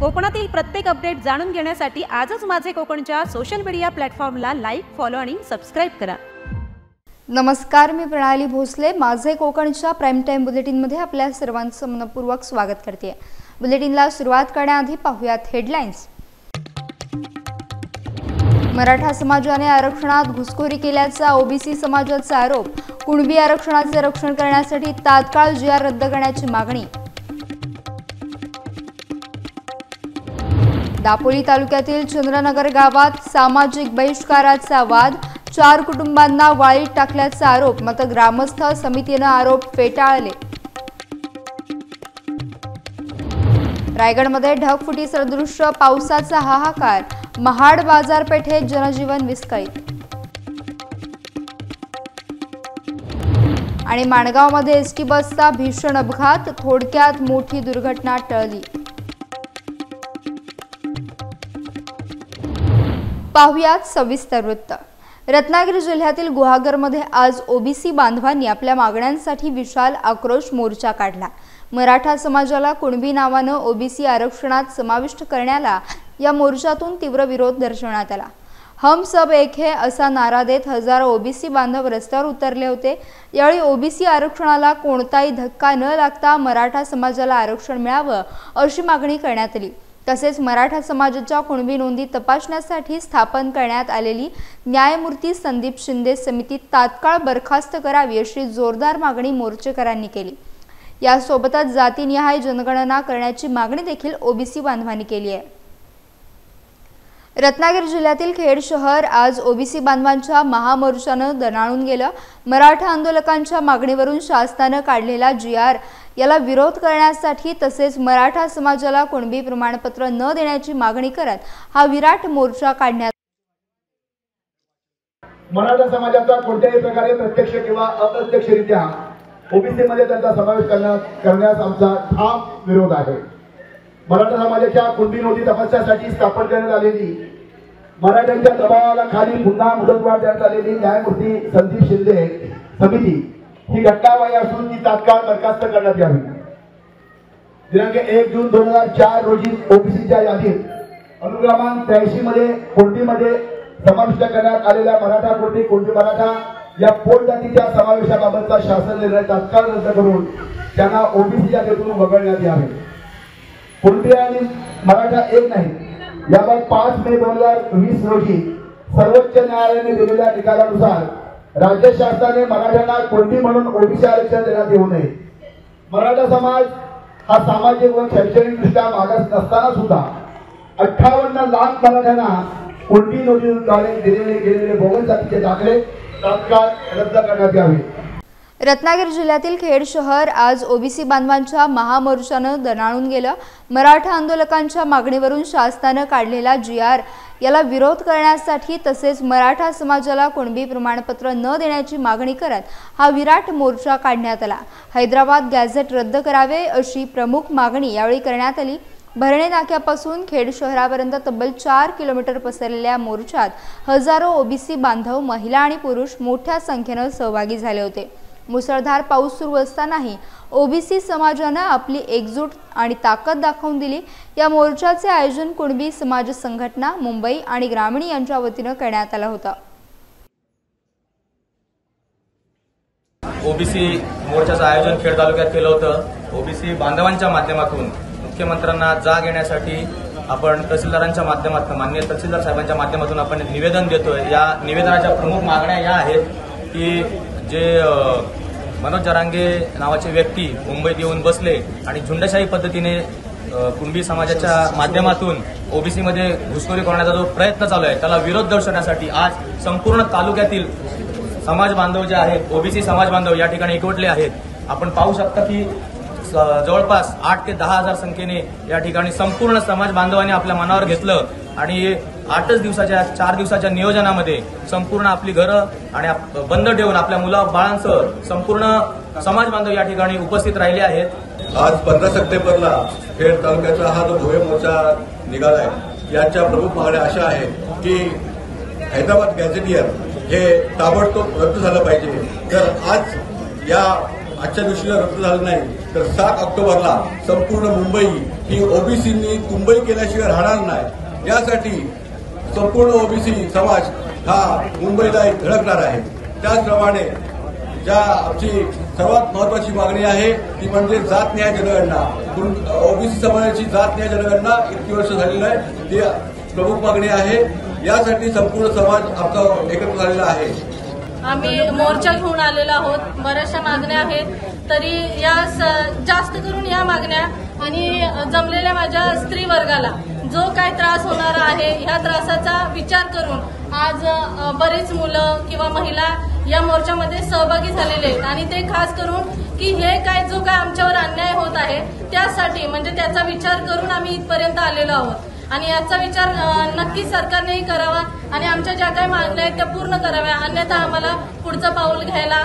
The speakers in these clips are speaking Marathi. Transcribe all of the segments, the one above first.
कोकणातील प्रत्येक अपडेट जाणून घेण्यासाठी आजच माझे कोकणच्या सोशल मीडिया प्लॅटफॉर्मला लाईक, फॉलो आणि सबस्क्राइब करा। नमस्कार, मी प्रणाली भोसले माझे कोकणच्या प्राइम टाइम बुलेटिनमध्ये आपल्या सर्वांचं मनपूर्वक स्वागत करते। बुलेटिनला सुरुवात करण्याआधी पाहूयात हेडलाईन्स। मराठा समाजाने आरक्षणात घुसखोरी केल्याचा ओबीसी समाजाचा आरोप। कुणबी आरक्षणाचे रक्षण करण्यासाठी तात्काळ जीआर रद्द करण्याची मागणी। दापोली तालुक्यातील चंद्रनगर गावात सामाजिक बहिष्काराचा वाद। 4 कुटुंबांना वाळीत टाकल्याचा आरोप, मात्र ग्रामस्थ समितीने आरोप फेटाळले। रायगडमध्ये ढगफुटी सदृश्य पावसाचा हाहाकार। महाड बाजारपेठेत जनजीवन विस्कळीत। आणि माणगावमध्ये एसटी बसचा भीषण अपघात, थोडक्यात मोठी दुर्घटना टळली। पाहुयात सविस्तर वृत्त। रत्नागिरी जिल्ह्यातील गुहागरमध्ये आज ओबीसी बांधवांनी आपल्या मागण्यांसाठी विशाल आक्रोश मोर्चा काढला। मराठा समाजाला कुणबी नावाने ओबीसी आरक्षणात समाविष्ट करण्याला या मोर्चातून तीव्र विरोध दर्शवण्यात आला। हम सब एक है असा नारा देत हजारो ओबीसी बांधव रस्त्यावर उतरले होते। यावेळी ओबीसी आरक्षणाला कोणताही धक्का न लागता मराठा समाजाला आरक्षण मिळावं अशी मागणी करण्यात आली। तसेच मराठा समाजाच्या कुणबी नोंदी तपासण्यासाठी स्थापन करण्यात आलेली न्यायमूर्ती संदीप शिंदे समिती तात्काळ बरखास्त करावी अशी जोरदार मागणी मोर्चेकरांनी केली। यासोबतच जातीनिहाय जनगणना करण्याची मागणी देखील ओबीसी बांधवांनी केली आहे। रत्नागिरी जिल्ह्यातील खेड शहर आज ओबीसी बांधवांच्या महामोर्चाने दणाणून गेलं। मराठा आंदोलकांच्या मागणीवरून शासनाने काढलेला जीआर याला विरोध करण्यासाठी तसेच मराठा समाजाला कुणबी प्रमाणपत्र न देण्याची मागणी करत हा विराट मोर्चा काढण्यात। मराठा समाजाचा कोणत्याही प्रकारे प्रत्यक्ष किंवा अप्रत्यक्षरित्या ओबीसी मध्ये त्यांचा समावेश करण्यास आमचा ठाम विरोध आहे। मराठा समाजाच्या कुणबी नोंदी तपासण्यासाठी स्थापन करण्यात आलेली मराठ्यांच्या दबावाला खाली पुन्हा मुदतवाढ देण्यात आलेली न्यायमूर्ती संदीप शिंदे समिती ही घटनाबाह्य असून ती तात्काळ बरखास्त करण्यात यावी। दिनांक 1 जून 2004 रोजी ओबीसीच्या यादीत अनुक्रमांक 83 मध्ये कुणबीमध्ये समाविष्ट करण्यात आलेल्या मराठा कुणबी मराठा या पोट जातीच्या समावेशाबाबतचा शासन निर्णय तात्काळ रद्द करून त्यांना ओबीसी यादीतून वगळण्यात यावे। कुणबी आणि मराठा एक नाही याबाबत 5 मे 2020 रोजी सर्वोच्च न्यायालयाने दिलेल्या निकालानुसार राज्य शासनाने मराठ्यांना कुणबी म्हणून ओबीसी आरक्षण देण्यात येऊ नये। मराठा समाज हा सामाजिक व शैक्षणिक दृष्ट्या मागास नसताना सुद्धा 58 लाख मराठ्यांना कुणबी नोंदीद्वारे दिलेले गेलेले बोगस जातीचे दाखले तात्काळ रद्द करण्यात यावे। रत्नागिरी जिल्ह्यातील खेड शहर आज ओबीसी बांधवांच्या महामोर्चाने दणाणून गेलं। मराठा आंदोलकांच्या मागणीवरून शासनाने काढलेला जीआर याला विरोध करण्यासाठी तसेच मराठा समाजाला कुणबी प्रमाणपत्र न देण्याची मागणी करत हा विराट मोर्चा काढण्यात आला। हैदराबाद गॅझेट रद्द करावे अशी प्रमुख मागणी यावेळी करण्यात आली। भरणे नाक्यापासून खेड शहरापर्यंत तब्बल 4 किलोमीटर पसरलेल्या मोर्चात हजारो ओबीसी बांधव, महिला आणि पुरुष मोठ्या संख्येने सहभागी झाले होते। मुसळधार पाऊस सुरू असतानाही ओबीसी समाजाने आपली एकजूट आणि ताकद दाखवून दिली। या मोर्चाचे आयोजन कुणबी समाज संघटना मुंबई आणि ग्रामीण यांच्या वतीने करण्यात आलं होतं। ओबीसी मोर्चाचं आयोजन खेड तालुक्यात केलं होतं। ओबीसी बांधवांच्या माध्यमातून मुख्यमंत्र्यांना जाग येण्यासाठी आपण तहसीलदारांच्या माध्यमातून माननीय तहसीलदार साहेबांच्या माध्यमातून आपण निवेदन देतोय। या निवेदनाच्या प्रमुख मागण्या या आहेत की जे मनोज जरांगे नावाचे व्यक्ती मुंबईत येऊन बसले आणि झुंडशाही पद्धतीने कुणबी समाजाच्या माध्यमातून ओबीसीमध्ये घुसखोरी करण्याचा जो प्रयत्न चालू आहे त्याला विरोध दर्शवण्यासाठी आज संपूर्ण तालुक्यातील समाज बांधव जे आहेत, ओबीसी समाज बांधव या ठिकाणी एकवटले आहेत। आपण पाहू शकता की जवळपास 8 ते 10 हजार संख्येने या ठिकाणी संपूर्ण समाज बांधवांनी आपल्या मनावर घेतलं आणि 4 दिवसाच्या नियोजनामध्ये संपूर्ण आपली घरं आणि बंद ठेवून आपल्या मुला बाळांसह संपूर्ण समाज बांधव या ठिकाणी उपस्थित राहिले आहेत। आज 15 सप्टेंबरला खेड तालुक्याचा हा जो भव्य मोर्चा निघालाय याच्या प्रमुख मागण्या अशा आहेत की हैदराबाद गॅझेटियर हे ताबडतोब रद्द झालं पाहिजे। तर आज या आजच्या दिवशीला रद्द झालं नाही तर 7 ऑक्टोबरला संपूर्ण मुंबई की ओबीसींनी मुंबई केल्याशिवाय राहणार नाही, यासाठी संपूर्ण ओबीसी समाज हा मुंबईला धडकणार आहे। त्याचप्रमाणे ज्या आमची सर्वात महत्वाची मागणी आहे ती म्हणजे जातन्याय जनगणना। ओबीसी समाजाची जातन्याय जनगणना इतकी वर्ष झालेली आहे, ती प्रमुख मागणी आहे। यासाठी संपूर्ण समाज आमचा एकत्र झालेला आहे। आम्ही मोर्चा घेऊन आलेलो आहोत। बऱ्याचशा मागण्या आहेत, तरी या जास्त करून या मागण्या आणि जमलेल्या माझ्या स्त्री वर्गाला जो काय त्रास होणार आहे ह्या त्रासाचा विचार करून आज बरेच मुलं किंवा महिला या मोर्चामध्ये सहभागी झालेले आहेत आणि ते खास करून की हे काय जो काय आमच्यावर अन्याय होत आहे त्यासाठी म्हणजे त्याचा विचार करून आम्ही इथपर्यंत आलेलो आहोत आणि याचा विचार नक्कीच सरकारनेही करावा आणि आमच्या ज्या काही मागण्या आहेत त्या पूर्ण कराव्या, अन्यथा आम्हाला पुढचं पाऊल घ्यायला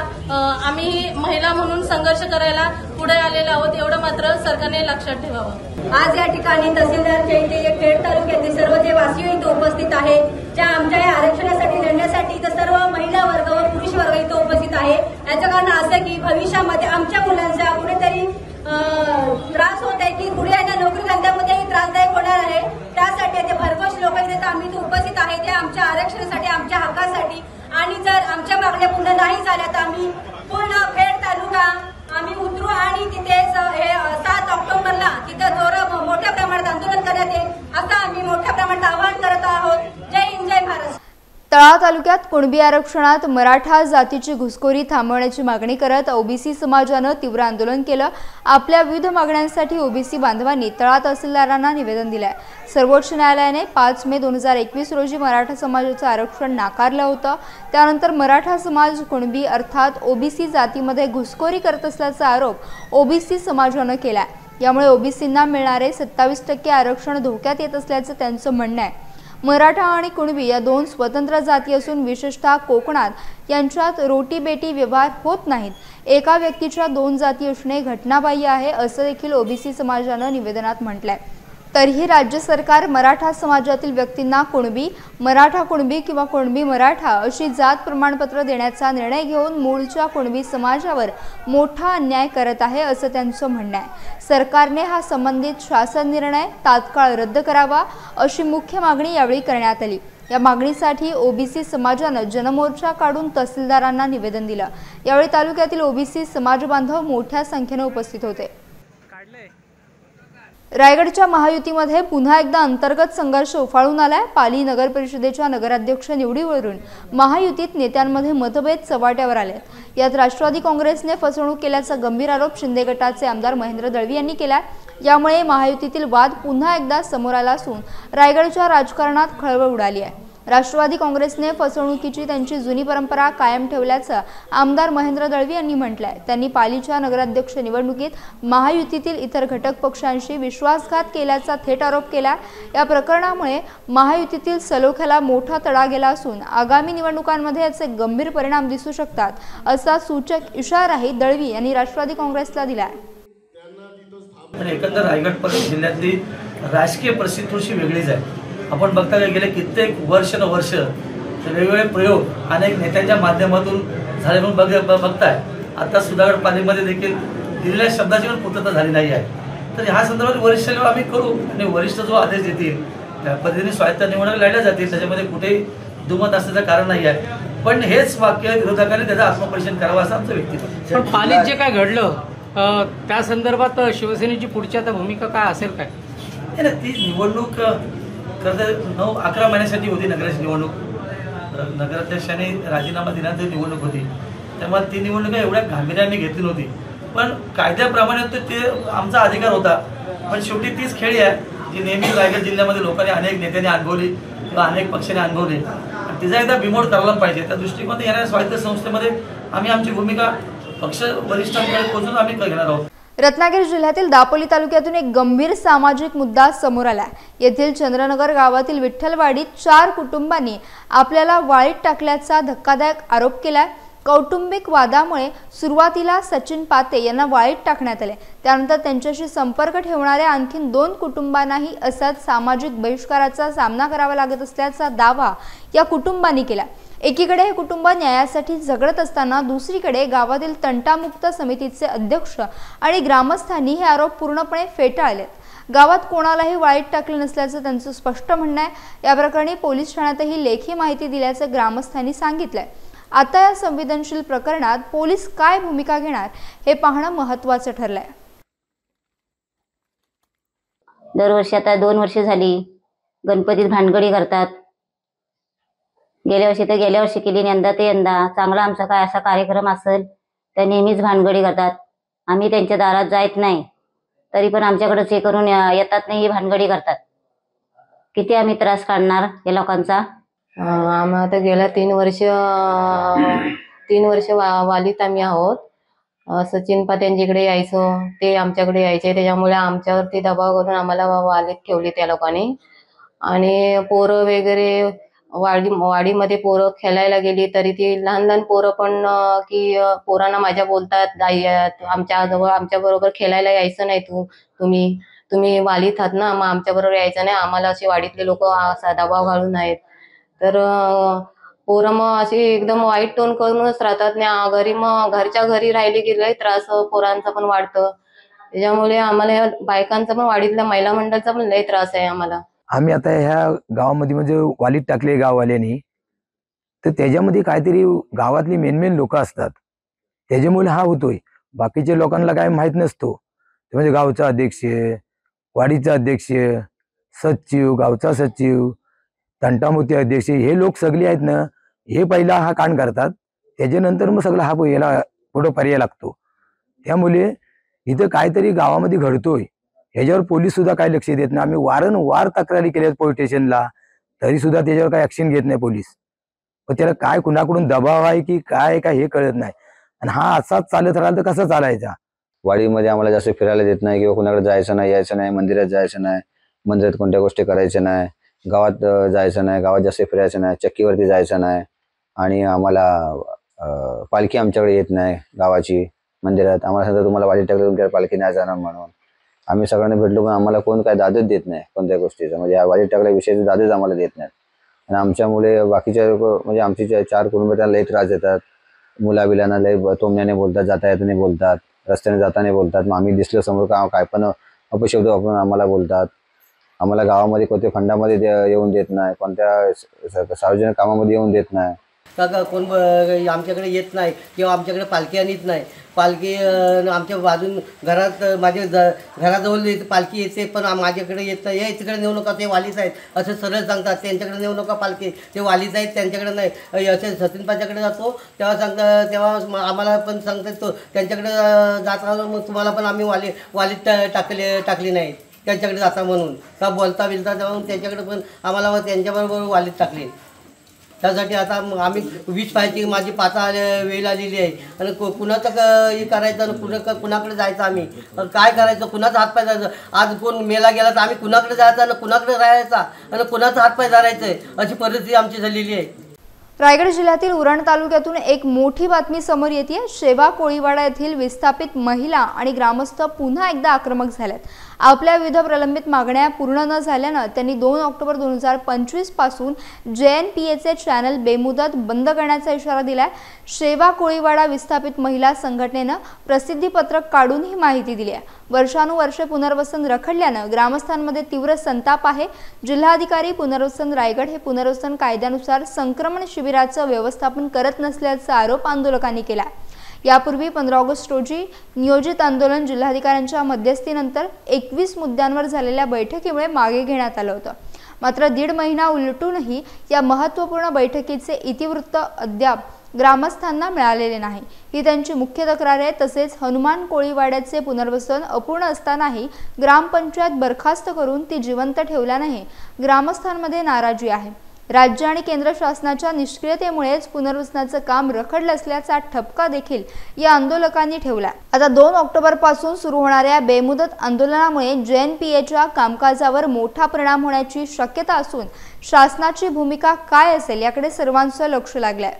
आम्ही महिला म्हणून संघर्ष करायला पुढे आलेलो आहोत, एवढं मात्र सरकारने लक्षात ठेवावं। आज या ठिकाणी तहसीलदारच्या इथे जे खेड तालुक्यातील सर्व जे वासिय इथे उपस्थित आहेत, ज्या आमच्या या आरक्षणासाठी लढण्यासाठी इथं सर्व महिला वर्ग व पुरुष वर्ग इथं उपस्थित आहे। याचं कारण असं की भविष्यामध्ये आमच्या मुलांचा कुठेतरी त्रास होत आहे की पुढे यांना नोकरी धंद्यामध्येही त्रासदायक होणार आहे, त्यासाठी ते भरघोस लोक इथे आम्ही इथे उपस्थित आहे ते आमच्या आरक्षणासाठी, आमच्या हक्कासाठी। आणि जर आमच्या मागण्या पूर्ण नाही झाल्या तर आम्ही पूर्ण खेड तालुका आम्ही उतरू आणि तिथे 7 ऑक्टोबरला तिथं मोठ्या प्रमाणात आंदोलन करण्यात येईल असं आम्ही मोठ्या प्रमाणात आवाहन करत आहोत। जय हिंद, जय महाराष्ट्र। तळा तालुक्यात कुणबी आरक्षणात मराठा जातीची घुसखोरी थांबवण्याची मागणी करत ओबीसी समाजानं तीव्र आंदोलन केलं। आपल्या विविध मागण्यांसाठी ओबीसी बांधवांनी तळा तहसीलदारांना निवेदन दिलंय। सर्वोच्च न्यायालयाने 5 मे 2021 रोजी मराठा समाजाचं आरक्षण नाकारलं होतं। त्यानंतर मराठा समाज कुणबी अर्थात ओबीसी जातीमध्ये घुसखोरी करत असल्याचा आरोप ओबीसी समाजानं केलाय। यामुळे ओबीसींना मिळणारे 27% आरक्षण धोक्यात येत असल्याचं त्यांचं म्हणणं आहे। मराठा आणि कुणबी या 2 स्वतंत्र जाती असून विशेषतः कोकणात यांच्यात रोटीबेटी व्यवहार होत नाहीत। एका व्यक्तीच्या 2 जाती असणे घटनाबाह्य आहे असं देखील ओबीसी समाजानं निवेदनात म्हटलंय। तरीही राज्य सरकार मराठा समाजातील व्यक्तींना कुणबी, मराठा कुणबी किंवा कुणबी मराठा अशी जात प्रमाणपत्र देण्याचा निर्णय घेऊन मूळच्या कुणबी समाजावर मोठा अन्याय करत आहे असं त्यांचं म्हणणं आहे। सरकारने हा संबंधित शासन निर्णय तात्काळ रद्द करावा अशी मुख्य मागणी यावेळी करण्यात आली। या मागणीसाठी ओबीसी समाजानं जनमोर्चा काढून तहसीलदारांना निवेदन दिलं। यावेळी तालुक्यातील ओबीसी समाज बांधव मोठ्या संख्येने उपस्थित होते। रायगडच्या महायुतीमध्ये पुन्हा एकदा अंतर्गत संघर्ष उफाळून आलाय। पाली नगर परिषदेच्या नगराध्यक्ष निवडीवरून महायुतीत नेत्यांमध्ये मतभेद चव्हाट्यावर आलेत। यात राष्ट्रवादी काँग्रेसने फसवणूक केल्याचा गंभीर आरोप शिंदे गटाचे आमदार महेंद्र दळवी यांनी केलाय। यामुळे महायुतीतील वाद पुन्हा एकदा समोर आला असून रायगडच्या राजकारणात खळबळ उडाली आहे। राष्ट्रवादी काँग्रेसने फसवणुकीची त्यांची जुनी परंपरा कायम ठेवल्याचं आमदार महेंद्र दळवी यांनी म्हटलंय। त्यांनी पालीच्या नगराध्यक्ष निवडणुकीत महायुतीतील इतर घटक पक्षांशी विश्वासघात केल्याचा थेट आरोप केला। या प्रकरणामुळे महायुतीतील सलोख्याला मोठा तडा गेला असून आगामी निवडणुकांमध्ये याचे गंभीर परिणाम दिसू शकतात असा सूचक इशाराही दळवी यांनी राष्ट्रवादी काँग्रेसला दिलाय। एकंदर रायगड जिल्ह्यातली राजकीय परिस्थिती थोडीशी वेगळीच आहे। आपण बघता गेले कित्येक वर्ष वेगवेगळे प्रयोग अनेक नेत्यांच्या माध्यमातून झाले म्हणून बघताय। आता सुधागड पालीमध्ये देखील दिलेल्या शब्दाची पण पूर्तता झाली नाही आहे। तर ह्या संदर्भात वरिष्ठ आम्ही करू आणि वरिष्ठ जो आदेश देतील त्या पद्धतीने स्वायत्त निवडणूक लढल्या जातील, त्याच्यामध्ये कुठेही दुमत असण्याचं कारण नाही आहे। पण हेच वाक्य विरोधकांनी त्याचं आत्मपरीक्षण करावं असं आमचं व्यक्तिमत। पण पालीत जे काय घडलं त्या संदर्भात शिवसेनेची पुढची आता भूमिका काय असेल काय? ती निवडणूक खरं तर 9-11 महिन्यासाठी होती नगराची निवडणूक। नगराध्यक्षांनी राजीनामा दिल्यानंतर निवडणूक होती, त्यामुळे ती निवडणूक एवढ्या गांभीर्याने घेतली नव्हती। पण कायद्याप्रमाणे ते आमचा अधिकार होता। पण शेवटी तीच खेळी आहे जी नेहमी रायगड जिल्ह्यामध्ये लोकांनी अनेक नेत्यांनी अनुभवली किंवा अनेक पक्षांनी अनुभवली। तिचा एकदा बिमोड करायला पाहिजे। त्या दृष्टिकोनातून येणाऱ्या स्वायत्त संस्थेमध्ये आम्ही आमची भूमिका पक्ष वरिष्ठांकडे पोहोचून आम्ही घेणार आहोत। रत्नागिरी जिल्ह्यातील दापोली तालुक्यातून एक गंभीर सामाजिक मुद्दा समोर आला। येथील चंद्रनगर गावातील विठ्ठलवाडीत 4 कुटुंबांनी आपल्याला वाळीत टाकल्याचा धक्कादायक आरोप केलाय। कौटुंबिक वादामुळे सुरुवातीला सचिन पाते यांना वाळीत टाकण्यात आले, त्यानंतर त्यांच्याशी संपर्क ठेवणाऱ्या आणखी 2 कुटुंबांनाही असाच सामाजिक बहिष्काराचा सामना करावा लागत असल्याचा दावा या कुटुंबांनी केला। एकीकडे हे कुटुंब न्यायासाठी झगडत असताना दुसरीकडे गावातील तंटामुक्त समितीचे अध्यक्ष आणि ग्रामस्थांनी हे आरोप पूर्णपणे फेटाळलेत। गावात कोणालाही वाळीत टाकलं नसल्याचं त्यांचं स्पष्ट म्हणणं आहे। या प्रकरणी पोलीस ठाण्यातही लेखी माहिती दिल्याचं ग्रामस्थांनी सांगितलंय। आता या संवेदनशील प्रकरणात पोलीस काय भूमिका घेणार हे पाहणं महत्त्वाचं ठरलंय। दरवर्षी आता 2 वर्षे झाली गणपतीत भानगडी करतात। गेल्या वर्षी केली, यंदा ते यंदा चांगला आमचा काय असा कार्यक्रम असेल तर नेहमीच भानगडी करतात। आम्ही त्यांच्या दारात जात नाही तरी पण आमच्याकडे हे करून येतात नाही, भानगडी करतात। किती आम्ही त्रास काढणार या लोकांचा। आम्ही आता गेल्या 3 वर्ष वालीत आम्ही आहोत। सचिन पात्यांच्याकडे यायचो, ते आमच्याकडे यायचे, त्याच्यामुळे आमच्यावरती दबाव करून आम्हाला वालीत ठेवली त्या लोकांनी। आणि पोरं वगैरे वाडीमध्ये पोरं खेळायला गेली तरी ती लहान पोरं पण की पोरांना माझ्या बोलतात, आमच्या बरोबर खेळायला यायचं नाही, तुम्ही वालीत आहात ना, मग आमच्या बरोबर यायचं नाही, आम्हाला असे वाडीतले लोक असा दबाव घालून आहेत। तर पोरं मग अशी एकदम वाईट टोन करूनच राहतात ना, घरी मग घरच्या घरी राहिली की लय त्रास पोरांचा पण वाढतं। त्याच्यामुळे आम्हाला बायकांचा पण वाडीतल्या महिला मंडळाचा पण लय त्रास आहे आम्हाला। आम्ही आता ह्या गावामध्ये म्हणजे वालीत टाकले गाववाल्यांनी, तर त्याच्यामध्ये काहीतरी गावातली मेन लोक असतात, त्याच्यामुळे हा होतोय। बाकीच्या लोकांना काय माहित नसतो, म्हणजे गावचा अध्यक्ष, वाडीचा अध्यक्ष, सचिव, गावचा सचिव, तंटामुती अध्यक्ष, हे लोक सगळे आहेत ना, हे पहिला हा कांड करतात, त्याच्यानंतर मग सगळं हा याला पुढं पर्याय लागतो। त्यामुळे इथं काहीतरी गावामध्ये घडतोय ह्याच्यावर पोलीस सुद्धा काही लक्ष देत नाही। आम्ही वारंवार तक्रारी केल्या पोलीस स्टेशनला, तरी सुद्धा त्याच्यावर काही ऍक्शन घेत नाही पोलीस। पण त्याला काय कुणाकडून दबाव आहे की काय हे कळत नाही, आणि हा असाच चालत राहिला तर कसं चालायचा। वाडीमध्ये आम्हाला जास्त फिरायला देत नाही किंवा कुणाकडे जायचं नाही, यायचं नाही, मंदिरात जायचं नाही, मंदिरात कोणत्या गोष्टी करायच्या नाही, गावात जायचं नाही, गावात जास्त फिरायचं नाही, चक्कीवरती जायचं नाही, आणि आम्हाला पालखी आमच्याकडे येत नाही गावाची। मंदिरात आम्हाला सांगतात तुम्हाला वाडी टाकलं तुमच्या पालखी नाही जाणार म्हणून। आम्ही सगळ्यांना भेटलो पण आम्हाला कोण काय दादच देत नाही कोणत्या गोष्टीचा, म्हणजे वाडी टाकल्या विषयाचे दादच आम्हाला देत नाहीत। आणि आमच्यामुळे बाकीच्या लोक म्हणजे आमची 4 कुटुंब त्यांना लय त्रास देतात। मुलाबिलांना लय तोंडण्याने बोलतात, जाता येताना बोलतात, रस्त्याने जाताना बोलतात। मग आम्ही दिसलो समोर काय पण अपशब्द वापरून आम्हाला बोलतात। आम्हाला गावामध्ये कोणत्या फंडामध्ये येऊन देत नाही, कोणत्या सार्वजनिक कामामध्ये येऊन देत नाही। का कोण आमच्याकडे येत नाही किंवा आमच्याकडे पालखी आणत नाही। पालखी आमच्या बाजून घरात माझ्या घराजवळ पालखी येते पण माझ्याकडे येत नाही। हे तिकडे नेऊ नका, ते वालीच आहेत असं सरळ सांगतात। त्यांच्याकडे नेऊ नका पालखी, ते वालीच आहेत, त्यांच्याकडे नाही। असे सचिनपाच्याकडे जातो तेव्हा सांगतात, तेव्हा आम्हाला पण सांगतात तो त्यांच्याकडे जाता, मग तुम्हाला पण आम्ही वालीत टाकली नाही त्यांच्याकडे जाता म्हणून, का बोलता तेव्हा त्यांच्याकडे पण आम्हाला त्यांच्याबरोबर वालीत टाकली। त्यासाठी आता आम्ही 20 पाहिजे, माझी 5 वेळ आलेली आहे, आणि कुणाचं हे करायचं आणि कुणाकडे जायचं, आम्ही काय करायचं, कुणाचा हातपाय जायचं। आज कोण मेला गेला तर आम्ही कुणाकडे जायचं आणि कुणाकडे राहायचा आणि कुणाचा हातपाय धरायचं आहे, अशी परिस्थिती आमची झालेली आहे। रायगड जिल्ह्यातील उरण तालुक्यातून एक मोठी बातमी समोर येते। शेवा कोळीवाडा येथील विस्थापित महिला आणि ग्रामस्थ पुन्हा एकदा आक्रमक झालेत। आपल्या विविध प्रलंबित मागण्या पूर्ण न झाल्यानं त्यांनी 2 ऑक्टोबर 2025 पासून JNPAचे चॅनल बेमुदत बंद करण्याचा इशारा दिलाय। शेवा कोळीवाडा विस्थापित महिला संघटनेनं प्रसिद्धीपत्रक काढून ही माहिती दिली आहे। वर्षानुवर्षे पुनर्वसन रखडल्यानं ग्रामस्थांमध्ये तीव्र संताप आहे। जिल्हाधिकारी पुनर्वसन रायगड हे पुनर्वसन कायद्यानुसार संक्रमण शिबिराचं व्यवस्थापन करत नसल्याचा आरोप आंदोलकांनी केला। यापूर्वी 15 ऑगस्ट रोजी नियोजित आंदोलन जिल्हाधिकाऱ्यांच्या मध्यस्थीनंतर 21 मुद्द्यांवर झालेल्या बैठकीमुळे मागे घेण्यात आलं होतं। मात्र 1.5 महिना उलटूनही या महत्त्वपूर्ण बैठकीचे इतिवृत्त अद्याप ग्रामस्थांना मिळालेले नाही, ही त्यांची मुख्य तक्रार आहे। तसेच हनुमान कोळीवाड्याचे पुनर्वसन अपूर्ण असतानाही ग्रामपंचायत बरखास्त करून ती जिवंत ठेवल्याने ग्रामस्थांमध्ये नाराजी आहे। राज्य आणि केंद्र शासनाच्या निष्क्रियतेमुळेच पुनर्वसनाचं काम रखडलं असल्याचा ठपका देखील या आंदोलकांनी ठेवला। आता 2 ऑक्टोबर पासून सुरू होणाऱ्या बेमुदत आंदोलनामुळे JNPAच्या कामकाजावर मोठा परिणाम होण्याची शक्यता असून शासनाची भूमिका काय असेल याकडे सर्वांचं लक्ष लागलंय।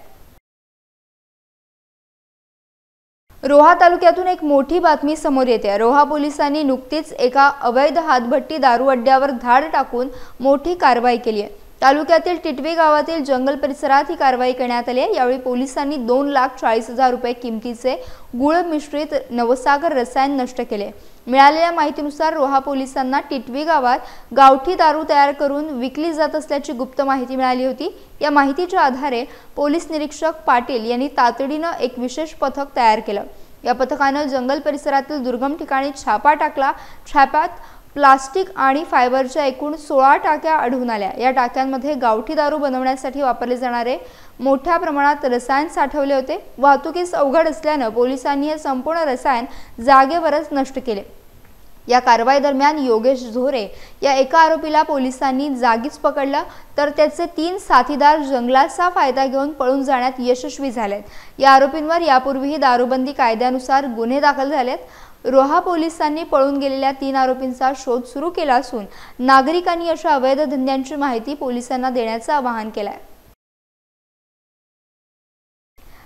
रोहा तालुक्यातून एक मोठी बातमी समोर येते। रोहा पोलिसांनी नुकतीच एका अवैध हातभट्टी दारू अड्ड्यावर धाड टाकून मोठी कारवाई केली आहे। तालुक्यातील टिटवी गावातील जंगल परिसरात ही कारवाई करण्यात आली आहे। यावेळी पोलिसांनी 2,40,000 रुपये किमतीचे गुळ मिश्रित नवसागर रसायन नष्ट केले। मिळालेल्या माहितीनुसार रोहा पोलिसांना टिटवी गावात गावठी दारू तयार करून विकली जात असल्याची गुप्त माहिती मिळाली होती। या माहितीच्या आधारे पोलीस निरीक्षक पाटील यांनी तातडीने एक विशेष पथक तयार केलं। या पथकाने जंगल परिसरातील दुर्गम ठिकाणी छापा टाकला। छाप्यात प्लास्टिक आणि फायबरच्या एकूण 16 टाक्या आढळून आल्या। या टाक्यांमध्ये गावठी दारू बनवण्यासाठी वापरले जाणारे मोठ्या प्रमाणात रसायन साठवले होते। वाहतुकीस अवघड असल्याने पोलिसांनी हे संपूर्ण रसायन जागेवरच नष्ट केले। या कारवाई दरम्यान योगेश झोरे या एका आरोपीला पोलिसांनी जागीच पकडलं, तर त्याचे 3 साथीदार जंगलाचा फायदा घेऊन पळून जाण्यात यशस्वी झालेत। या आरोपींवर यापूर्वीही दारूबंदी कायद्यानुसार गुन्हे दाखल झालेत। रोहा पोलिसांनी पळून गेलेल्या 3 आरोपींचा शोध सुरू केला असून नागरिकांनी अशा अवैध धंद्यांची माहिती पोलिसांना देण्याचं आवाहन केलं आहे।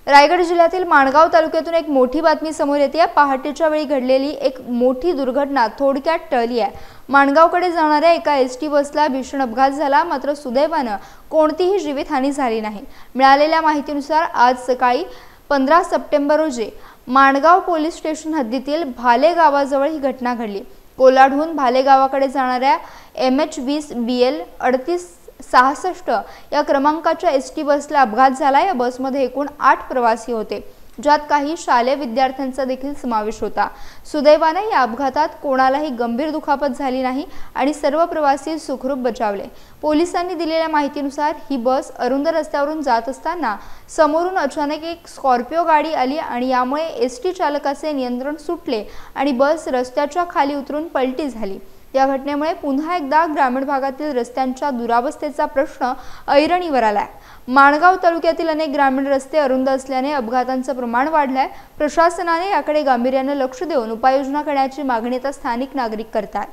रायगड जिल्ह्यातील माणगाव तालुक्यातून एक मोठी बातमी समोर येते। पहाटेच्या वेळी घडलेली एक मोठी दुर्घटना थोडक्यात टळली आहे। माणगावकडे जाणाऱ्या एका एसटी बसला भीषण अपघात झाला, मात्र सुदैवाने कोणतीही जीवितहानी झाली नाही। मिळालेल्या माहितीनुसार आज सकाळी 15 सप्टेंबर रोजी माणगाव पोलीस स्टेशन हद्दीतील भाले गावाजवळ ही घटना घडली। कोलाडहून भाले गावाकडे जाणाऱ्या MH20 BL 3866 या क्रमांकाच्या एसटी बसला अपघात झाला। या बसमध्ये एकूण 8 प्रवासी होते, ज्यात काही शालेय विद्यार्थ्यांचा देखील समावेश होता। सुदैवाने या अपघातात कोणालाही गंभीर दुखापत झाली नाही आणि सर्व प्रवासी सुखरूप बचावले। पोलिसांनी दिलेल्या माहितीनुसार ही बस अरुंद रस्त्यावरून जात असताना समोरून अचानक एक स्कॉर्पिओ गाडी आली आणि यामुळे एसटी चालकाचे नियंत्रण सुटले आणि बस रस्त्याच्या खाली उतरून पलटी झाली। या घटनेमुळे पुन्हा एकदा ग्रामीण भागातील रस्त्यांच्या दुरावस्थेचा प्रश्न ऐरणीवर आलाय। माणगाव तालुक्यातील अनेक ग्रामीण रस्ते अरुंद असल्याने अपघातांचं प्रमाण वाढलंय। प्रशासनाने याकडे गांभीर्याने लक्ष देऊन उपाययोजना करण्याची मागणी आता स्थानिक नागरिक करतात।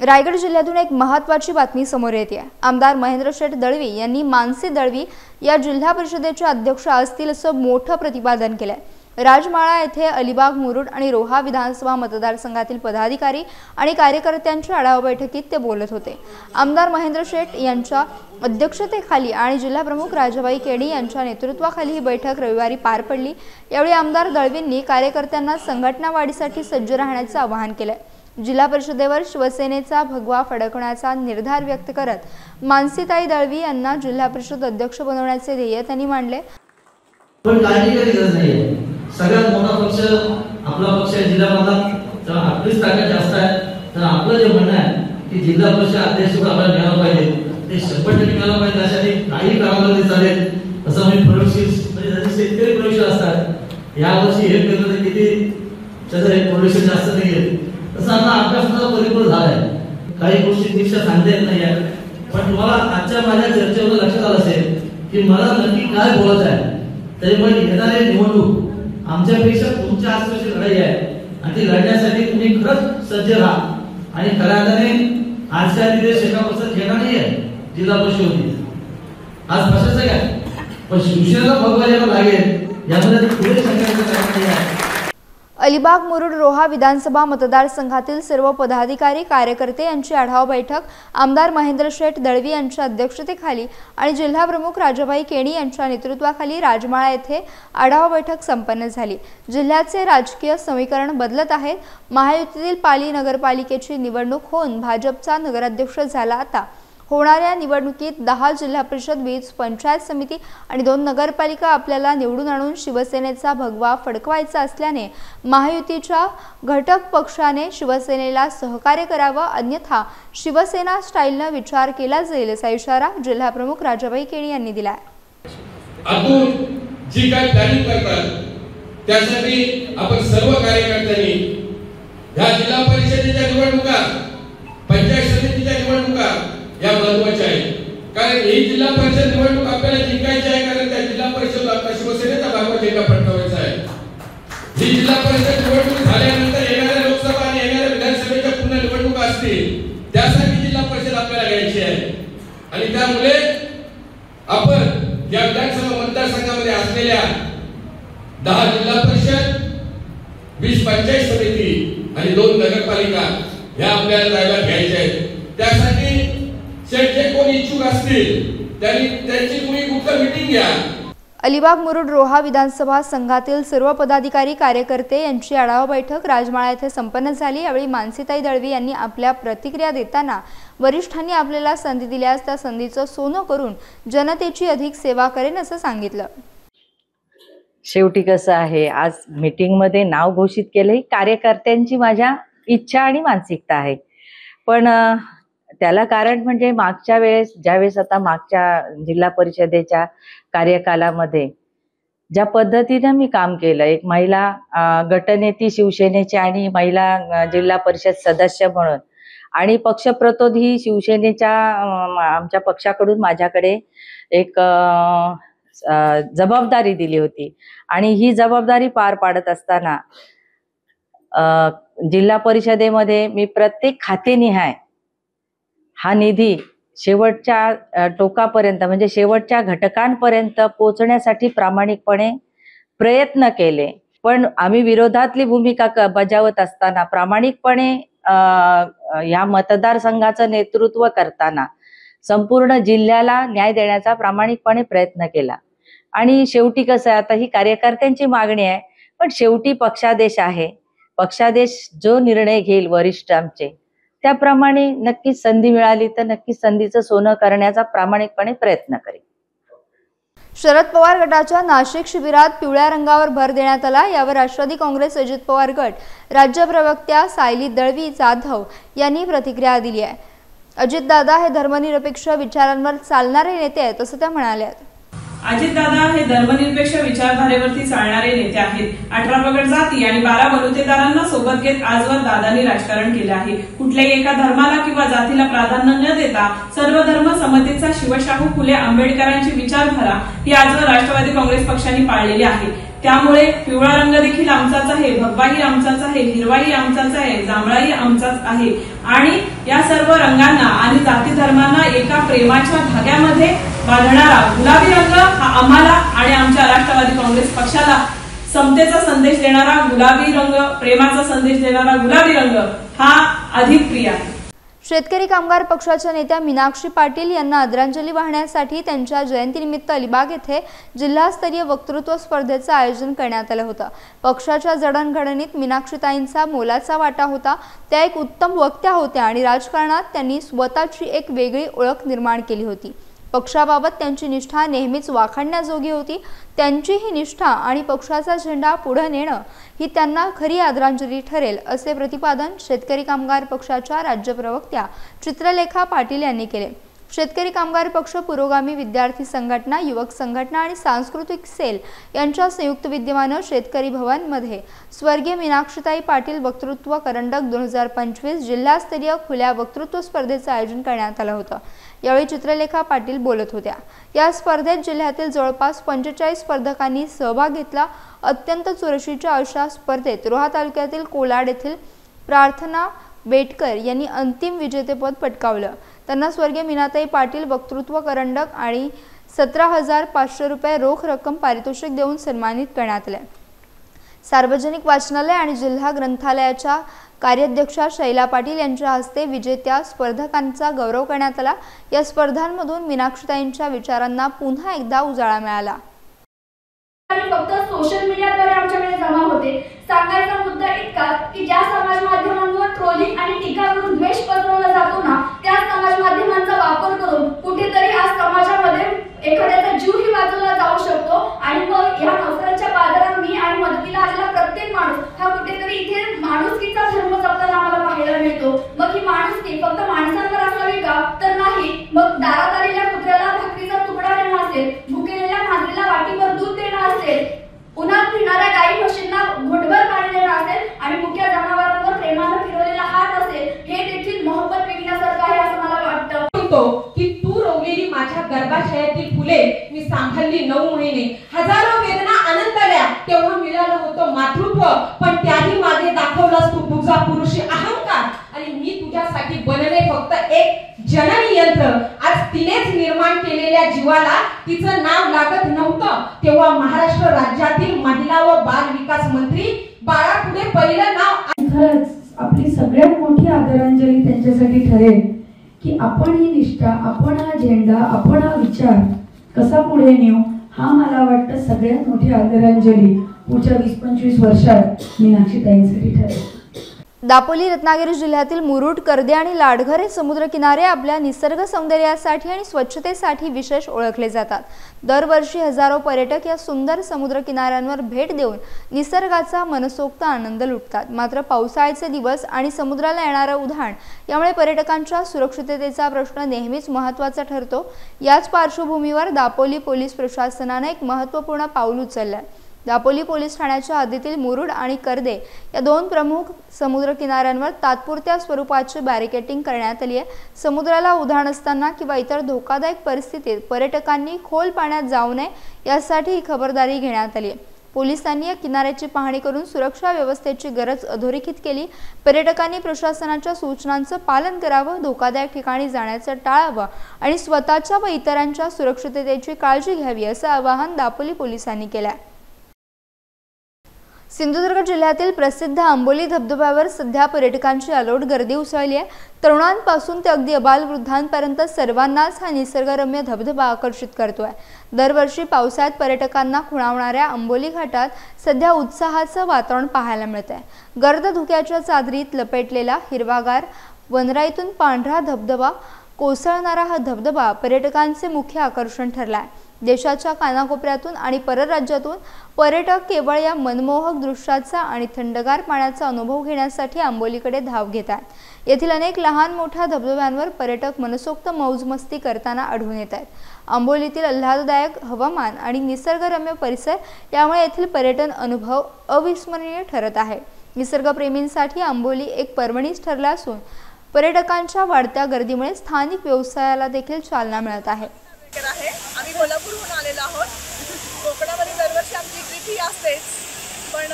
रायगड जिल्ह्यातून एक महत्त्वाची बातमी समोर येते। आमदार महेंद्र शेठ दळवी यांनी मानसी दळवी या जिल्हा परिषदेचे अध्यक्ष असतील असं मोठं प्रतिपादन केलंय। राजमाळा येथे अलिबाग मुरुड आणि रोहा विधानसभा मतदारसंघातील पदाधिकारी आणि कार्यकर्त्यांच्या आढावा बैठकीत ते बोलत होते। आमदार महेंद्र शेठ यांच्या अध्यक्षतेखाली आणि जिल्हा प्रमुख राजाबाई केणी यांच्या नेतृत्वाखाली ही बैठक रविवारी पार पडली। यावेळी आमदार दळवींनी कार्यकर्त्यांना संघटना वाढीसाठी सज्ज राहण्याचं आवाहन केलं। जिल्हा परिषदेवर शिवसेनेचा भगवा फडकवण्याचा निर्धार व्यक्त करत मानसीताई दळवी यांना जिल्हा परिषद अध्यक्ष बनवण्याचे ध्येय त्यांनी मांडले। पण काळजी करायची गरज नाहीये। सगळ्यात मोठा पक्ष आपला पक्ष आहे जिल्ह्यामधला, तर आपलीच ताकद जास्त आहे। तर आपलं जे म्हणणं आहे की जिल्हा परिषद अध्यक्ष आपल्याला मिळालं पाहिजे, ते 100% मिळालं पाहिजे। त्यासाठी काही करावं तरी चालेल असं मी प्रोडक्शन म्हणजे जसे शेतकरी प्रोडक्शन असतात, यावर्षी हे पेरलं तर किती त्याचं एक प्रोडक्शन जास्त नाहीये, तसं आता अभ्यासाचा परिपूर्ण झालाय। काही गोष्टी दीक्षा सांगता येत नाही आहे, पण तुम्हाला आजच्या माझ्या चर्चेवर लक्षात आलं असेल की मला नक्की काय बोलायचं आहे। तरी पण येणारे निवडणूक आमच्यापेक्षा तुमच्या आसपासची लढाई आहे आणि ती लढण्यासाठी तुम्ही खरंच सज्ज राहा। आणि खऱ्या अर्थाने आज काय तिथे शेकापसर घेणार नाहीये जिल्हा परिषद होती, आज प्रशासक आहे, पण शिवसेनेला भगवा यायला लागेल यामध्ये पुढे सांगायचं कारण नाही आहे। अलिबाग मुरुड रोहा विधानसभा मतदारसंघातील सर्व पदाधिकारी कार्यकर्ते यांची आढावा बैठक आमदार महेंद्र शेठ दळवी यांच्या अध्यक्षतेखाली आणि जिल्हा प्रमुख राजाबाई केणी यांच्या नेतृत्वाखाली राजमाळा येथे आढावा बैठक संपन्न झाली। जिल्ह्याचे राजकीय समीकरण बदलत आहेत। महायुतीतील पाली नगरपालिकेची निवडणूक होऊन भाजपचा नगराध्यक्ष झाला। आता होणाऱ्या निवडणुकीत 10 जिल्हा परिषद 20 पंचायत समिती आणि 2 नगरपालिका आपल्याला निवडून आणून शिवसेनेचा भगवा फडकवायचा असल्याने महायुतीच्या घटक पक्षाने शिवसेनेला सहकार्य करावं, अन्यथा शिवसेना स्टाईलने विचार केला जाईल असा इशारा जिल्हा प्रमुख राजाबाई केणी यांनी दिला आहे। आतून जी काय प्लॅनिंग करतात त्यासाठी आपण सर्व कार्यकर्त्यांनी ह्या जिल्हा परिषदेच्या निवडणुका, पंचायत समितीच्या निवडणुका या महत्वाच्या आहेत। कारण ही जिल्हा परिषद निवडणूक आपल्याला जिंकायची आहे, कारण त्या जिल्हा परिषद आपल्या शिवसेनेचा भगवा झेंडा फडकवायचा आहे। ही जिल्हा परिषद निवडणूक झाल्यानंतर येणाऱ्या लोकसभा आणि येणाऱ्या विधानसभेच्या पुन्हा निवडणुका असतील, त्यासाठी जिल्हा परिषद आपल्याला घ्यायची आहे। आणि त्यामुळे आपण या विधानसभा मतदारसंघामध्ये असलेल्या 10 जिल्हा परिषद, 20 पंचायत समिती आणि 2 नगरपालिका ह्या आपल्याला जागा घ्यायच्या आहेत। त्यासाठी जे कोणी इच्छुक असतील त्यांनी त्यांची तुम्ही गुप्त मीटिंग घ्या। अलिबाग मुरुड रोहा विधानसभा संघातील सर्व पदाधिकारी कार्यकर्ते यांची आढावा बैठक राजमाळा येथे संपन्न झाली। यावेळी मानसीताई दळवी यांनी आपल्या प्रतिक्रिया देताना वरिष्ठांनी आपल्याला संधी दिल्यास त्या संधीचं सोनं करून जनतेची अधिक सेवा करेन असं सांगितलं। शेवटी कसं आहे, आज मीटिंगमध्ये नाव घोषित केलंय, कार्यकर्त्यांची माझ्या इच्छा आणि मानसिकता आहे, पण त्याला कारण म्हणजे मागच्या वेळेस ज्यावेळेस आता मागच्या जिल्हा परिषदेच्या कार्यकालामध्ये ज्या पद्धतीने मी काम केलं, एक महिला गटनेती शिवसेनेचे आणि महिला जिल्हा परिषद सदस्य म्हणून आणि पक्षप्रतिनिधी शिवसेनेच्या आमच्या पक्षाकडून माझ्याकडे एक जबाबदारी दिली होती आणि ही जबाबदारी पार पाडत असताना जिल्हा परिषदेमध्ये मी प्रत्येक खातेनिहाय हा निधी शेवटच्या टोकापर्यंत म्हणजे शेवटच्या घटकांपर्यंत पोहोचण्यासाठी प्रामाणिकपणे प्रयत्न केले। पण आम्ही विरोधातली भूमिका बजावत असताना प्रामाणिकपणे या मतदारसंघाचं नेतृत्व करताना संपूर्ण जिल्ह्याला न्याय देण्याचा प्रामाणिकपणे प्रयत्न केला। आणि शेवटी कसं आहे, आता ही कार्यकर्त्यांची मागणी आहे, पण शेवटी पक्षादेश आहे, पक्षादेश जो निर्णय घेईल वरिष्ठ आमचे त्याप्रमाणे नक्कीच संधी मिळाली तर नक्कीच संधीचं सोनं करण्याचा प्रामाणिकपणे प्रयत्न करेल। शरद पवार गटाच्या नाशिक शिबिरात पिवळ्या रंगावर भर देण्यात आला। यावर राष्ट्रवादी काँग्रेस अजित पवार गट राज्य प्रवक्त्या सायली दळवी जाधव यांनी प्रतिक्रिया दिली आहे। अजितदादा हे धर्मनिरपेक्ष विचारांवर चालणारे नेते आहेत असं त्या म्हणाल्या। अजितदादा हे धर्मनिरपेक्ष विचारधारेवरती चालणारे नेते आहेत। 18 पगड जाती आणि 12 बलुतेदारांना सोबत घेत आजवर दादांनी राजकारण केलं आहे। कुठल्याही एका धर्माला किंवा जातीला प्राधान्य न देता सर्व धर्म समतेचा शिवशाहू फुले आंबेडकरांची विचारधारा ही आजवर राष्ट्रवादी काँग्रेस पक्षाने पाळलेली आहे। त्यामुळे पिवळा रंग देखील आमचाच आहे, भगवाही आमचाच आहे, हिरवाही आमचाच आहे, जांभळाही आमचाच आहे आणि या सर्व रंगांना आणि जाती धर्मांना एका प्रेमाच्या धाग्यामध्ये बांधणारा गुलाबी रंग हा आम्हाला आणि आमच्या राष्ट्रवादी काँग्रेस पक्षाला समतेचा संदेश देणारा गुलाबी रंग, प्रेमाचा संदेश देणारा गुलाबी रंग हा अधिक प्रिय आहे। शेतकरी कामगार पक्षाच्या नेत्या मीनाक्षी पाटील यांना आदरांजली वाहण्यासाठी त्यांच्या जयंतीनिमित्त अलिबाग येथे जिल्हास्तरीय वक्तृत्व स्पर्धेचं आयोजन करण्यात आलं होतं। पक्षाच्या जडणघडणीत मीनाक्षीताईंचा मोलाचा वाटा होता। त्या एक उत्तम वक्त्या होत्या आणि राजकारणात त्यांनी स्वतःची एक वेगळी ओळख निर्माण केली होती। पक्षाबाबत त्यांची निष्ठा नेहमीच वाखाणण्याजोगी होती। त्यांची ही निष्ठा आणि पक्षाचा झेंडा पुढे नेणं ही त्यांना खरी आदरांजली ठरेल असे प्रतिपादन शेतकरी कामगार पक्षाच्या राज्य प्रवक्त्या चित्रलेखा पाटील यांनी केले। शेतकरी कामगार पक्ष, पुरोगामी विद्यार्थी संघटना, युवक संघटना आणि सांस्कृतिक सेल यांच्या संयुक्त विद्यमानं शेतकरी भवन मध्ये स्वर्गीय मीनाक्षीताई पाटील वक्तृत्व करंडक 2025 जिल्हास्तरीय खुल्या वक्तृत्व स्पर्धेचं आयोजन करण्यात आलं होतं। यावेळी चित्रलेखा पाटील बोलत होत्या। या स्पर्धेत जिल्ह्यातील जवळपास 45 स्पर्धकांनी सहभाग घेतला। अत्यंत चुरशीच्या अशा स्पर्धेत रोहा तालुक्यातील कोलाड येथील प्रार्थना बेटकर यांनी अंतिम विजेतेपद पटकावलं। त्यांना स्वर्गीय मीनाताई पाटील वक्तृत्व करंडक आणि 17,500 रुपये रोख रक्कम पारितोषिक देऊन सन्मानित करण्यात आले। सार्वजनिक वाचनालय आणि जिल्हा ग्रंथालयाच्या कार्याध्यक्षा शैला पाटील यांच्या हस्ते विजेत्या स्पर्धकांचा गौरव करण्यात आला। या स्पर्धांमधून मीनाक्षीताईंच्या विचारांना पुन्हा एकदा उजाळा मिळाला। फक्त सोशल मीडियाद्वारे आमच्याकडे जमा होते। सांगायचा मुद्दा इतकाच की ज्या समाज माध्यमांवर ट्रोलिंग आणि टीका करून द्वेष पसरवला जातो ना, त्या समाज माध्यमांचा वापर करून कुठेतरी आज समाजामध्ये एखाद्याचा जीवही वाचवला जाऊ शकतो आणि मग या नवसाच्या बाजारात मी आणि मदतीला आलेला प्रत्येक माणूस हा कुठेतरी इथे माणुसकीचा धर्म जपताना आम्हाला पाहायला मिळतो। मग ही माणुसकी फक्त माणसांवर असावी का? तर नाही। मग दारात आलेल्या कुत्र्याला भाकरीचा तुकडा देणं असेल, भुकेलेल्या मांजरीला वाटीभर दूध देणं असेल, उन्हात फिरणाऱ्या गाई म्हशींना घोटभर पाणी देणं असेल आणि मुख्य जनावरांवर प्रेमानं फिरवलेला हात असेल, हे देखील मोहब्बत विकण्यासारखं आहे असं मला वाटतं। की तू रोवलेली माझ्या गर्भाशयातील फुले मी सांभाळली 9 महिने, हजारो वेदना अनंत आल्या, तेव्हा मिळालं होतं मातृत्व, पण त्याही मागे दाखवलास तू तुझा पुरुषी अहंकार आणि मी तुझ्यासाठी बनले फक्त एक जननी यंत्र। आज तिनेच निर्माण केलेल्या जीवाला तिचं नाव लागत नव्हतं, तेव्हा महाराष्ट्र राज्यातील महिला व बाल विकास मंत्री बाळापुढे पहिलं नाव। खरंच आपली सगळ्यात मोठी आदरांजली त्यांच्यासाठी ठरेल की आपण ही निष्ठा, आपण हा झेंडा, आपण हा विचार कसा पुढे नेऊ हा मला वाटतं सगळ्यात मोठी आदरांजली पुढच्या 20-25 वर्षात मीनाक्षीताईंसाठी ठरेल. दापोली रत्नागिरी जिल्ह्यातील मुरुड, कर्दे आणि लाडघर हे समुद्रकिनारे आपल्या निसर्ग सौंदर्यासाठी आणि स्वच्छतेसाठी विशेष ओळखले जातात. दरवर्षी हजारो पर्यटक या सुंदर समुद्रकिनाऱ्यांवर भेट देऊन निसर्गाचा मनसोक्त आनंद लुटतात. मात्र पावसाळ्याचे दिवस आणि समुद्राला येणारं उधाण यामुळे पर्यटकांच्या सुरक्षिततेचा प्रश्न नेहमीच महत्त्वाचा ठरतो. याच पार्श्वभूमीवर दापोली पोलीस प्रशासनाने एक महत्त्वपूर्ण पाऊल उचलले. दापोली पोलीस ठाण्याच्या हद्दीतील मुरुड आणि कर्दे या 2 प्रमुख समुद्र किनाऱ्यांवर तात्पुरत्या स्वरूपाची बॅरिकेडिंग करण्यात आली आहे. समुद्राला उधाण असताना किंवा इतर धोकादायक परिस्थितीत पर्यटकांनी खोल पाण्यात जाऊ नये यासाठी ही खबरदारी घेण्यात आली आहे. पोलिसांनी या किनाऱ्याची पाहणी करून सुरक्षा व्यवस्थेची गरज अधोरेखित केली. पर्यटकांनी प्रशासनाच्या सूचनांचं पालन करावं, धोकादायक ठिकाणी जाण्याचं टाळावं आणि स्वतःच्या व इतरांच्या सुरक्षिततेची काळजी घ्यावी असं आवाहन दापोली पोलिसांनी केलं आहे. सिंधुदुर्ग जिल्ह्यातील प्रसिद्ध आंबोली धबधब्यावर सध्या पर्यटकांची अलोट गर्दी उसळली आहे. तरुणांपासून ते अगदी अबालवृद्धांपर्यंत सर्वांनाच हा निसर्गरम्य धबधबा आकर्षित करतोय. दरवर्षी पावसाळ्यात पर्यटकांना खुणावणाऱ्या आंबोली घाटात सध्या उत्साहाचं वातावरण पाहायला मिळतंय. गर्द धुक्याच्या चादरीत लपेटलेला हिरवागार वनराईतून पांढरा धबधबा कोसळणारा हा धबधबा पर्यटकांचे मुख्य आकर्षण ठरला आहे. देशाच्या कानाकोपऱ्यातून आणि परराज्यातून पर्यटक केवळ या मनमोहक दृश्याचा आणि थंडगार पाण्याचा अनुभव घेण्यासाठी आंबोलीकडे धाव घेतात. येथील अनेक लहान मोठ्या धबधब्यांवर पर्यटक मनसोक्त मौजमस्ती करताना आढळून येत आहेत. आंबोलीतील आल्हाददायक हवामान आणि निसर्गरम्य परिसर यामुळे येथील पर्यटन अनुभव अविस्मरणीय ठरत आहे. निसर्गप्रेमींसाठी आंबोली एक पर्वणीच ठरला असून पर्यटकांच्या वाढत्या गर्दीमुळे स्थानिक व्यवसायाला देखील चालना मिळत आहे. आम्ही कोल्हापूरहून आलेलो आहोत. कोकणामध्ये दरवर्षी आमची ट्रिप ही असतेच, पण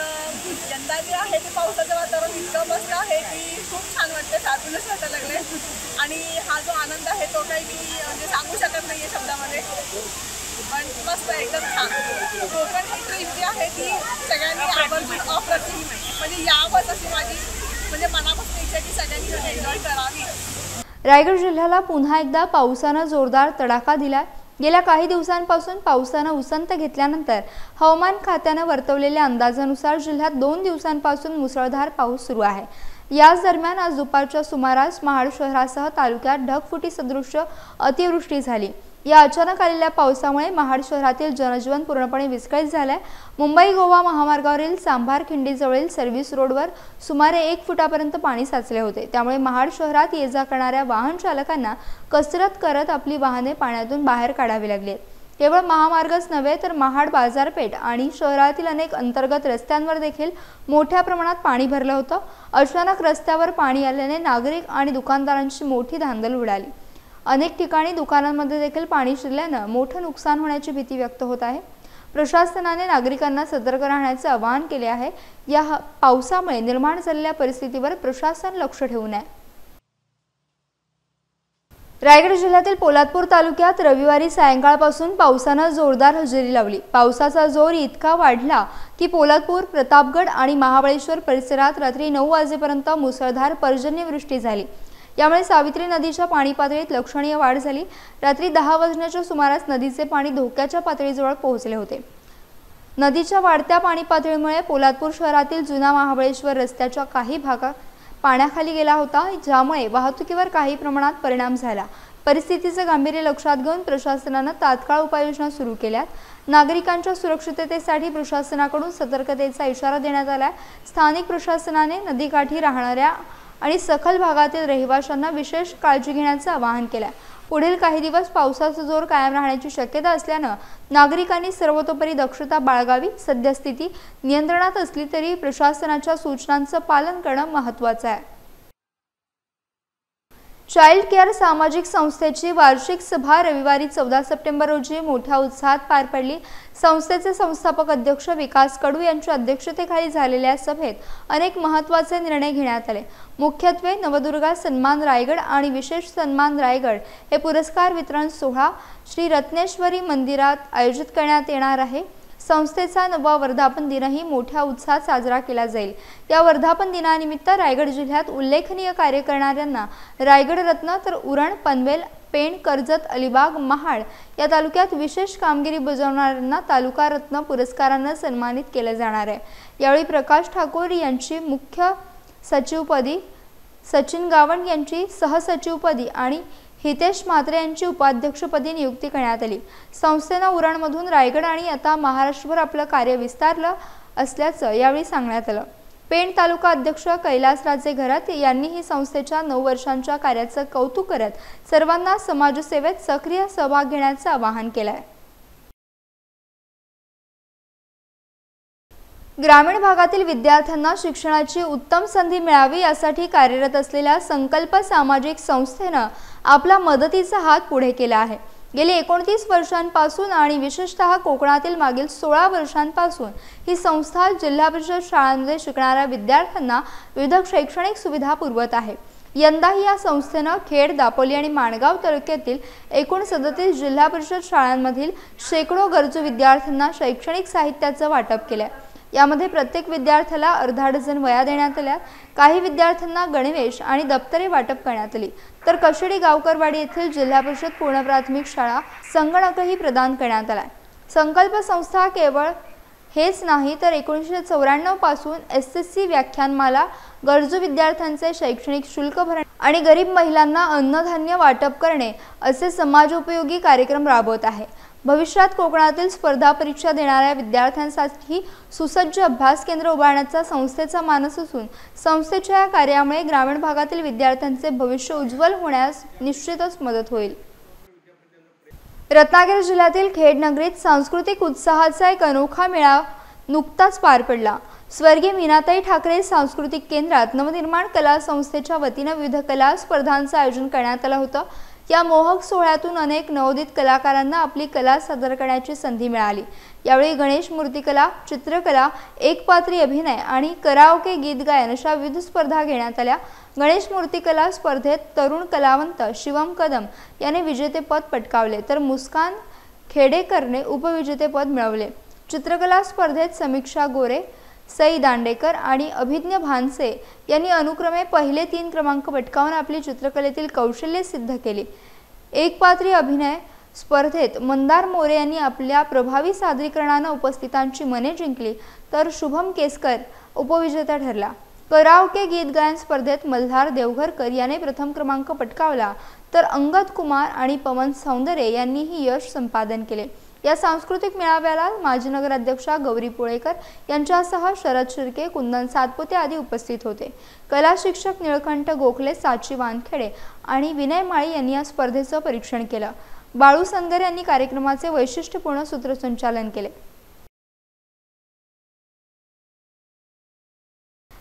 यंदा जे आहे ते पावसाचं वातावरण इतकं मस्त आहे की खूप छान वाटतं, फॅब्युलस वाटायला लागले. आणि हा जो आनंद आहे तो काही मी म्हणजे सांगू शकत नाही आहे शब्दामध्ये, पण मस्त एकदम छान. कोकण ही ट्रिप जी आहे ती सगळ्यांनी आवर्जून अप्रतिम म्हणजे यावंच अशी माझी म्हणजे मनापासून इच्छा की सगळ्यांनी एन्जॉय करावी. रायगड जिल्ह्याला पुन्हा एकदा पावसानं जोरदार तडाखा दिला. गेल्या काही दिवसांपासून पावसानं उसंत घेतल्यानंतर हवामान खात्यानं वर्तवलेल्या अंदाजानुसार जिल्ह्यात 2 दिवसांपासून मुसळधार पाऊस सुरू आहे. याच दरम्यान आज दुपारच्या सुमारास महाड शहरासह तालुक्यात ढगफुटी सदृश अतिवृष्टी झाली. या अचानक आलेल्या पावसामुळे महाड शहरातील जनजीवन पूर्णपणे विस्कळीत झालंय. मुंबई गोवा महामार्गावरील सांभार खिंडीजवळील सर्व्हिस रोडवर सुमारे 1 फुटापर्यंत पाणी साचले होते. त्यामुळे महाड शहरात ये जा करणाऱ्या वाहन चालकांना कसरत करत आपली वाहने पाण्यातून बाहेर काढावी लागली. केवळ महामार्गच नव्हे तर महाड बाजारपेठ आणि शहरातील अनेक अंतर्गत रस्त्यांवर देखील मोठ्या प्रमाणात पाणी भरलं होतं. अचानक रस्त्यावर पाणी आल्याने नागरिक आणि दुकानदारांची मोठी धांदल उडाली. अनेक ठिकाणी दुकानांमध्ये देखील पाणी शिरल्यानं मोठं नुकसान होण्याची भीती व्यक्त होत आहे. प्रशासनाने नागरिकांना सतर्क राहण्याचे आवाहन केले आहे. या पावसामुळे निर्माण झालेल्या परिस्थितीवर प्रशासन लक्ष ठेवून आहे. रायगड जिल्ह्यातील पोलादपूर तालुक्यात रविवारी सायंकाळपासून पावसानं जोरदार हजेरी लावली. पावसाचा जोर इतका वाढला की पोलादपूर, प्रतापगड आणि महाबळेश्वर परिसरात रात्री 9 वाजेपर्यंत मुसळधार पर्जन्यवृष्टी झाली. यामुळे सावित्री नदीच्या पाणी पातळीत लक्षणीय वाढ झाली. रात्री 10 वाजण्याच्या सुमारास नदीचे पाणी धोक्याच्या पातळीजवळ पोहोचले होते. नदीच्या वाढत्या पाणी पातळीमुळे पोलादपूर शहरातील जुना महाबळेश्वर रस्त्याच्या काही भाग पाण्याखाली गेला होता, ज्यामुळे वाहतुकीवर काही प्रमाणात परिणाम झाला. परिस्थितीचं गांभीर्य लक्षात घेऊन प्रशासनानं तात्काळ उपाययोजना सुरू केल्यात. नागरिकांच्या सुरक्षिततेसाठी प्रशासनाकडून सतर्कतेचा इशारा देण्यात आला. स्थानिक प्रशासनाने नदीकाठी राहणाऱ्या आणि सखल भागातील रहिवाशांना विशेष काळजी घेण्याचं आवाहन केलं. पुढील काही दिवस पावसाचा जोर कायम राहण्याची शक्यता असल्यानं नागरिकांनी सर्वतोपरी दक्षता बाळगावी. सद्यस्थिती नियंत्रणात असली तरी प्रशासनाच्या सूचनांचं पालन करणं महत्त्वाचं आहे. चाइल्ड केअर सामाजिक संस्थेची वार्षिक सभा रविवारी 14 सप्टेंबर रोजी मोठ्या उत्साहात पार पडली. संस्थेचे संस्थापक अध्यक्ष विकास कडू यांच्या अध्यक्षतेखाली झालेल्या सभेत अनेक महत्त्वाचे निर्णय घेण्यात आले. मुख्यत्वे नवदुर्गा सन्मान रायगड आणि विशेष सन्मान रायगड हे पुरस्कार वितरण सोहळा श्री रत्नेश्वरी मंदिरात आयोजित करण्यात येणार आहे. संस्थेचा 9वा वर्धापन दिनही मोठ्या उत्साहात साजरा केला जाईल. या वर्धापन दिनानिमित्त रायगड जिल्ह्यात उल्लेखनीय कार्य करणाऱ्यांना रायगड रत्न तर उरण, पनवेल पेण, कर्जत, अलिबाग, महाड या तालुक्यात विशेष कामगिरी बजावणाऱ्यांना तालुका रत्न पुरस्काराने सन्मानित केले जाणार आहे। यावेळी प्रकाश ठाकूर यांची मुख्य सचिवपदी, सचिन गावंड यांची सहसचिवपदी आणि हितेश म्हात्रे यांची उपाध्यक्षपदी नियुक्ती करण्यात आली। संस्थेने उरणमधून रायगड आणि आता महाराष्ट्रभर आपलं कार्य विस्तारलं असल्याचं यावेळी सांगण्यात आलं। पेण तालुका अध्यक्ष कैलासराजे घरात यांनी ही संस्थेच्या 9 वर्षांच्या कार्याचं कौतुक करत सर्वांना समाजसेवेत सक्रिय सहभाग घेण्याचं आवाहन केलंय। ग्रामीण भागातील विद्यार्थ्यांना शिक्षणाची उत्तम संधी मिळावी यासाठी कार्यरत असलेल्या संकल्प सामाजिक संस्थेनं आपला मदतीचा हात पुढे केला आहे। गेली 29 वर्षांपासून आणि विशेषतः कोकणातील मागील 16 वर्षांपासून ही संस्था जिल्हा परिषद शाळांमध्ये शिकणाऱ्या विद्यार्थ्यांना विविध शैक्षणिक सुविधा पुरवत आहे। यंदाही या संस्थेनं खेड, दापोली आणि माणगाव तालुक्यातील एकूण 37 जिल्हा परिषद शाळांमधील शेकडो गरजू विद्यार्थ्यांना शैक्षणिक साहित्याचं वाटप केलंय। यामध्ये प्रत्येक विद्यार्थ्याला अर्धा डझन वह्या देण्यात आल्या। काही विद्यार्थ्यांना गणवेश आणि दप्तरे वाटप करण्यात आली, तर कशेडी गावकरवाडी येथील जिल्हा परिषद पूर्ण प्राथमिक शाळा संगणकही प्रदान करण्यात आला। संकल्प संस्था केवळ हेच नाही तर 1994 पासून SSC व्याख्यानमाला, गरजू विद्यार्थ्यांचे शैक्षणिक शुल्क भरणे आणि गरीब महिलांना अन्नधान्य वाटप करणे असे समाजोपयोगी कार्यक्रम राबवत आहे। भविष्यात कोकणातील स्पर्धा परीक्षा देणाऱ्या विद्यार्थ्यांसाठी सुसज्ज अभ्यास केंद्र उभारण्याचा संस्थेचा मानस असून संस्थेच्या या कार्यामुळे ग्रामीण भागातील विद्यार्थ्यांचे भविष्य उज्ज्वल होण्यास निश्चितच मदत होईल। रत्नागिरी जिल्ह्यातील खेड नगरीत सांस्कृतिक उत्साहाचा एक अनोखा मेळा नुकताच पार पडला। स्वर्गीय मीनाताई ठाकरे सांस्कृतिक केंद्रात नवनिर्माण कला संस्थेच्या वतीने विविध कला स्पर्धांचं आयोजन करण्यात आलं होतं। या मोहक सोहळ्यातून अनेक नवोदित कलाकारांना आपली कला सादर करण्याची संधी मिळाली। यावेळी गणेश मूर्तिकला, चित्रकला, एकपात्री अभिनय आणि कराओके गीत गायन अशा विविध स्पर्धा घेण्यात आल्या। गणेश मूर्तिकला स्पर्धेत तरुण कलावंत शिवम कदम याने विजेतेपद पटकावले, तर मुस्कान खेडेकरने उपविजेतेपद मिळवले। चित्रकला स्पर्धेत समीक्षा गोरे, सई दांडेकर आणि अभिज्ञ भानसे यांनी अनुक्रमे पहिले 3 क्रमांक पटकावून आपली चित्रकलेतील कौशल्य सिद्ध केले। एकपात्री अभिनय स्पर्धेत मंदार मोरे यांनी आपल्या प्रभावी सादरीकरणाने उपस्थितांची मने जिंकली, तर शुभम केसकर उपविजेता ठरला। कराओके गीत गायन स्पर्धेत मल्हार देवघरकर याने प्रथम क्रमांक पटकावला, तर अंगद कुमार आणि पवन सौंदर्य यांनीही यश संपादन केले। या सांस्कृतिक मेळाव्याला माजी नगराध्यक्षा गौरी पुळेकर यांच्यासह शरद शिर्के, कुंदन सातपुते आदी उपस्थित होते। कला शिक्षक निळकंठ गोखले, साची वानखेडे आणि विनय माळी यांनी या स्पर्धेचं परीक्षण केलं। बाळू संगर यांनी कार्यक्रमाचे वैशिष्ट्यपूर्ण सूत्रसंचालन केले।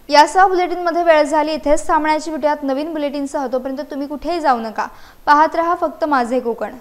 यासह बुलेटिनमध्ये वेळ झाली, इथेच थांबण्याची भेटूयात नवीन बुलेटिनसह। तोपर्यंत तुम्ही कुठेही जाऊ नका, पाहत रहा फक्त माझे कोकण।